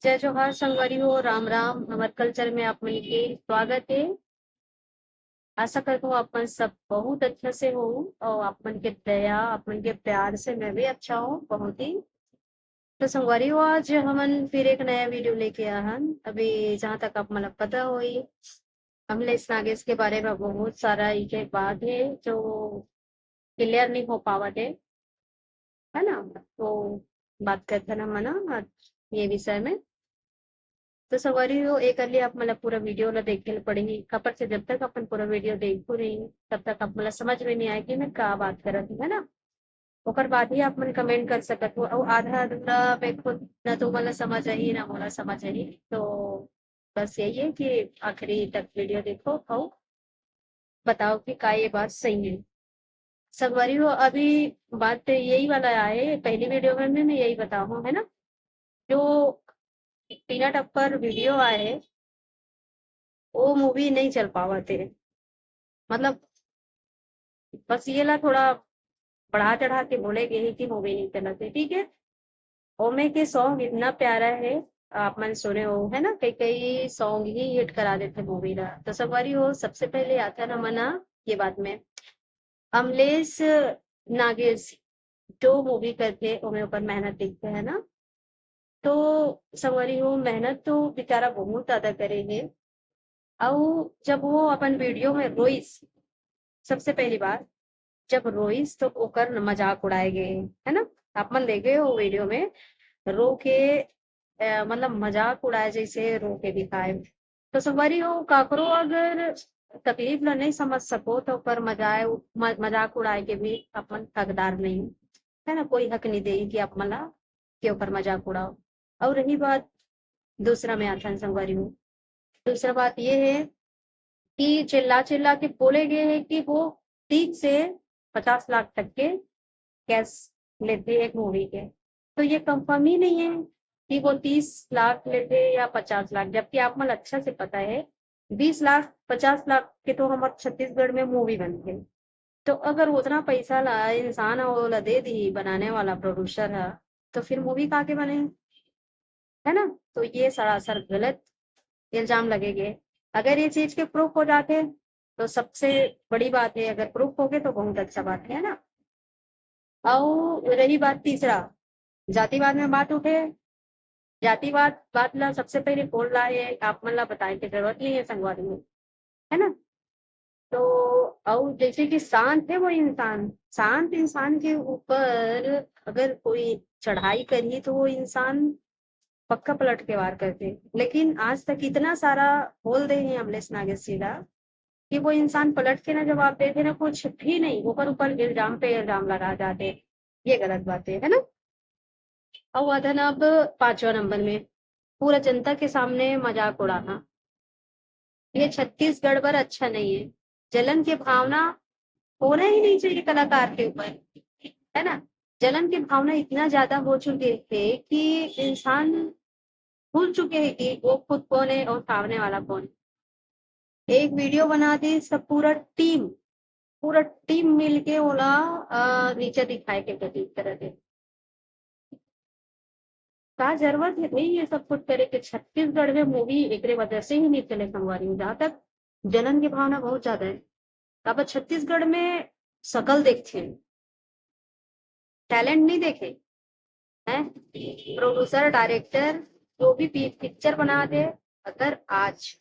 जय जोहार संगवारी हो, राम राम। हमारे कल्चर में आप मन के स्वागत है। आशा करता हूँ आप मन सब बहुत अच्छा से हो और आप मन के दया, आप मन के प्यार से मैं भी अच्छा हूँ बहुत ही। तो संगवारी हो, आज हमन फिर एक नया वीडियो लेके आए हन। अभी जहाँ तक आप मतलब पता होई, हमले इस नागेश के बारे में बहुत सारा एक बात है जो क्लियर नहीं हो पावत है ना। तो बात करते हैं ना मना आज ये विषय में। तो सवारी हो एक लिए आप मतलब पूरा वीडियो ला देखे ल पड़ही कपर से जब तक अपन पूरा वीडियो देखो रही तब तक आप मतलब समझ में नहीं आए कि मैं का बात करत हूँ, है ना। ओकर बाद ही आप मन कमेंट कर सकत हो और आधा अधूरा पे खुद न तो मतलब समझ आई ना मोला समझ आई। तो बस यही है कि आखिरी तक वीडियो देखो और बताओ कि का ये बात सही है। संगवारी हो अभी बात तो यही वाला आए, पहली वीडियो में मैं यही बताऊँ, है ना। जो पीनट अपर वीडियो आए वो मूवी नहीं चल पावा थे, मतलब बस ये ला थोड़ा बढ़ा चढ़ा के बोलेगे ही कि मूवी नहीं चला थे, ठीक है। ओमे के सॉन्ग इतना प्यारा है, आप मन सुने हो, है ना। कई कई सॉन्ग ही हिट करा देते मूवी ला। तो सवारी हो सबसे पहले आता ना मना ये बात में अमलेश नागेश जो मूवी करते ओमे ऊपर मेहनत दिखते है ना। तो सवारी हो मेहनत तो बेचारा बहुत ज्यादा करेंगे। और जब वो अपन वीडियो में रोइस, सबसे पहली बात जब रोइस तो ओकर मजाक उड़ाए गए, है ना। आप मन देखे हो वीडियो में रो के मतलब मजाक उड़ाए जैसे रो के दिखाए। तो संगवारी हो काकरो अगर तकलीफ ला नहीं समझ सको तो पर मजाक उड़ाए के भी अपन हकदार नहीं, है ना। कोई हक नहीं देगी कि आप मला के ऊपर मजाक उड़ाओ। और रही बात दूसरा में आता है संगवारी हो, दूसरा बात ये है कि चिल्ला चिल्ला के बोले गए हैं कि वो 30 से 50 लाख तक के कैश लेते एक मूवी के। तो ये कंफर्म ही नहीं है कि वो 30 लाख लेते या 50 लाख, जबकि आप मतलब अच्छा से पता है 20 लाख 50 लाख के तो हमारे छत्तीसगढ़ में मूवी बनते। तो अगर उतना पैसा ला इंसान वो ला दे दी बनाने वाला प्रोड्यूसर है तो फिर मूवी का के बने, है ना। तो ये सरासर गलत इल्जाम लगेंगे। अगर ये चीज के प्रूफ हो जाते तो सबसे बड़ी बात है, अगर प्रूफ हो गए तो बहुत अच्छा बात है ना। और रही बात तीसरा, जातिवाद में बात उठे, जातिवाद बात ला सबसे पहले बोल रहा है आप मन ला बताए की जरूरत नहीं है संगवारी में, है ना। तो और जैसे कि शांत है वो इंसान, शांत इंसान के ऊपर अगर कोई चढ़ाई करी तो वो इंसान पक्का पलट के वार करते। लेकिन आज तक इतना सारा बोल दे हैं अमलेश नागेश सीधा कि वो इंसान पलट के ना जवाब देते ना कुछ भी नहीं, ऊपर ऊपर इल्जाम पे इल्जाम लगा जाते। ये गलत बात है ना। और आता ना अब पांचवा नंबर में पूरा जनता के सामने मजाक उड़ाना, ये छत्तीसगढ़ पर अच्छा नहीं है। जलन की भावना होना ही नहीं चाहिए कलाकार के ऊपर, है ना। जलन की भावना इतना ज्यादा हो चुके थे कि इंसान भूल चुके हैं कि वो खुद कौन है और सामने वाला कौन है। एक वीडियो बना दी सब पूरा टीम मिलके ओला नीचे दिखाए के प्रतीक तरह थे। का जरूरत है भाई ये सब कुछ करे कि छत्तीसगढ़ में मूवी एक वजह से ही नहीं चले संगवारी हूँ, जहाँ तक जलन की भावना बहुत ज्यादा है। अब छत्तीसगढ़ में शकल देखते हैं, टैलेंट नहीं देखे हैं। प्रोड्यूसर डायरेक्टर जो भी पिक्चर बना दे, अगर आज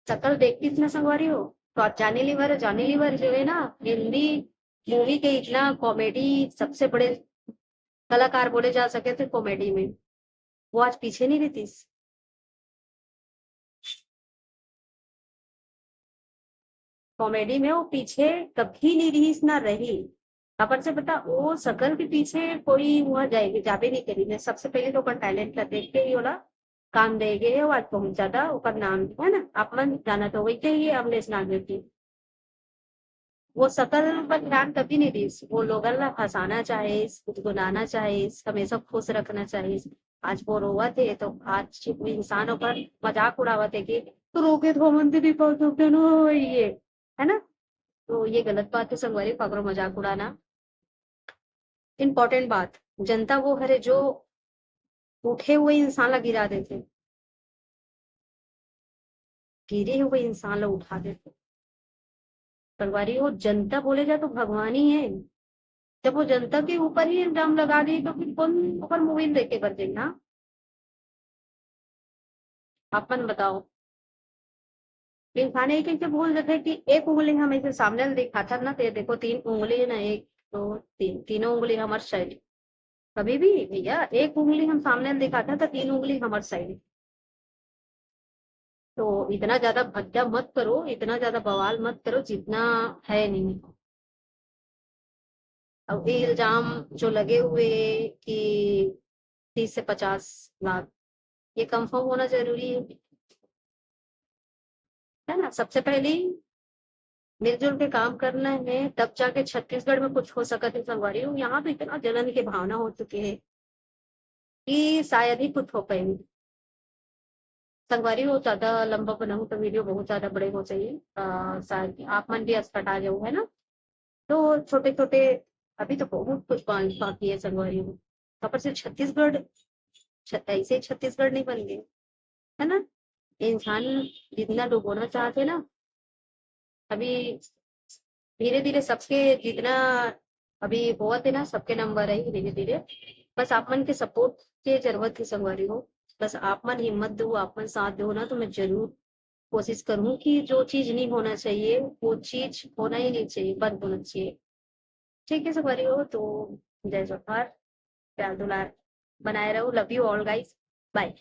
शकल देखती ना संगवारी हो तो आप जानी लीवर जो है ना हिंदी मूवी के इतना कॉमेडी सबसे बड़े कलाकार बोले जा सके थे कॉमेडी में, वो आज पीछे नहीं रहती। कॉमेडी में वो पीछे कभी नहीं रही ना रही। अपन से बता वो शकल के पीछे कोई वहां जाएगी जाबे नहीं करी ने, सबसे पहले तो ओकर टैलेंट ला देख के ही ओला काम देगे और आज पहुंच जाता ओकर नाम, है ना। आप मन जाना तो वही चाहिए अमलेश नागरिक की। वो शकल पर ध्यान कभी नहीं दी, वो लोगन ला हंसाना चाहे, गुनगुनाना चाहे, हमेशा खुश रखना चाहे। आज वो रोवत है तो आज कोई इंसानों पर मजाक उड़ावत है कि तो रोके तो मंदिर भी पहुंच सकते नो ये, है ना। तो ये गलत बात है संगवारी, पकड़ो मजाक उड़ाना। इम्पोर्टेंट बात, जनता वो हरे जो उठे हुए इंसान ला गिरा देते, गिरे हुए इंसान ला उठा देते। संगवारी हो, जनता बोले जाए तो भगवान ही है। जब वो जनता के ऊपर ही इल्जाम लगा दी तो फिर कौन ऊपर मूवी देखे कर देना। अपन बताओ, इंसान एक एक से बोल देते कि एक उंगली हम ऐसे सामने दिखा था ना, तो ये देखो 3 उंगली है ना, 1 2 3, तीनों उंगली हमारे साइड। कभी भी भैया, एक उंगली हम सामने दिखा था तो 3 उंगली हमारे साइड। तो इतना ज्यादा भद्दा मत करो, इतना ज्यादा बवाल मत करो जितना है नहीं। अब ये इल्जाम जो लगे हुए कि 30 से 50 लाख, ये कंफर्म होना जरूरी है ना। सबसे पहले मिलजुल के काम करना है, तब जाके छत्तीसगढ़ में कुछ हो सका थे। संगवारी हूँ, यहाँ तो इतना जलन की भावना हो चुकी है कि शायद ही कुछ हो पाएंगे। संगवारी हो, ज्यादा लंबा बनाऊं तो वीडियो बहुत ज्यादा बड़े हो चाहिए, शायद आप मन भी अस्पताल आ जाओ, है ना। तो छोटे छोटे, अभी तो बहुत कुछ बाकी है संगवारी हो। ऊपर से छत्तीसगढ़, ऐसे छत्तीसगढ़ नहीं बन गए, है ना। इंसान जितना डुबोना चाहते ना, अभी धीरे धीरे सबके जितना अभी बहुत है ना, सबके नंबर है धीरे धीरे। बस आप मन के सपोर्ट की जरूरत है संगवारी हो। बस आप मन हिम्मत दो, आप मन साथ दो ना, तो मैं जरूर कोशिश करूँ कि जो चीज नहीं होना चाहिए वो चीज होना ही नहीं चाहिए, बंद होना चाहिए। ठीक है संगवारी हो, तो जय जोहार, प्यार दुलार बनाए रहो। Love you all guys, bye.